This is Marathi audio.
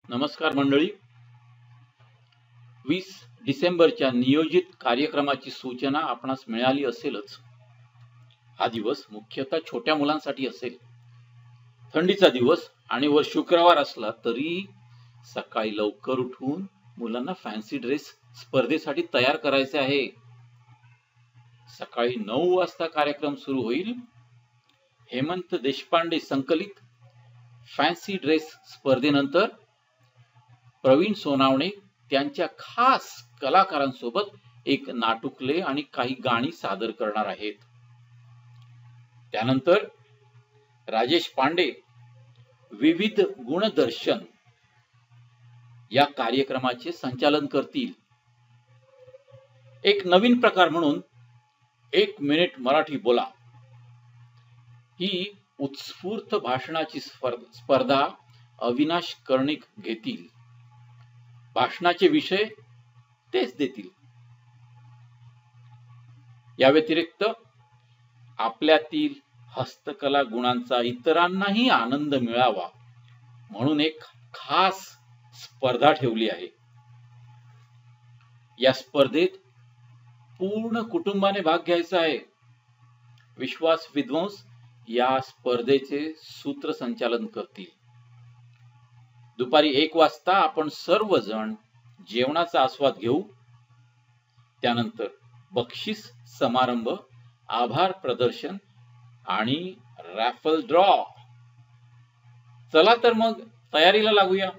नमस्कार मंडळी. 20 डिसेंबरच्या नियोजित कार्यक्रमाची सूचना आपणास मिळाली असेलच. हा दिवस मुख्यतः छोट्या मुलांसाठी असेल. थंडीचा दिवस आणि वर शुक्रवार असला तरी सकाळी लवकर उठून मुलांना फॅन्सी ड्रेस स्पर्धेसाठी तयार करायचे आहे. सकाळी 9 वाजता कार्यक्रम सुरू होईल. हेमंत देशपांडे संकलित फॅन्सी ड्रेस स्पर्धेनंतर प्रवीण सोनावणे त्यांच्या खास कलाकारांसोबत एक नाटुकले आणि काही गाणी सादर करणार आहेत. त्यानंतर राजेश पांडे विविध गुणदर्शन या कार्यक्रमाचे संचालन करतील. एक नवीन प्रकार म्हणून 1 मिनिट मराठी बोला ही उत्स्फूर्त भाषणाची स्पर्धा अविनाश कर्णिक घेतील. भाषणाचे विषय तेच देतील. या व्यतिरिक्त आपल्यातील हस्तकला गुणांचा इतरांनाही आनंद मिळावा म्हणून एक खास स्पर्धा ठेवली आहे. या स्पर्धेत पूर्ण कुटुंबाने भाग घ्यायचा आहे. विश्वास विद्वंस या स्पर्धेचे सूत्रसंचालन करतील. दुपारी 1 वाजता आपण सर्वजण जेवणाचा आस्वाद घेऊ. त्यानंतर बक्षीस समारंभ, आभार प्रदर्शन आणि रॅफल ड्रॉ. चला तर मग तयारीला लागूया.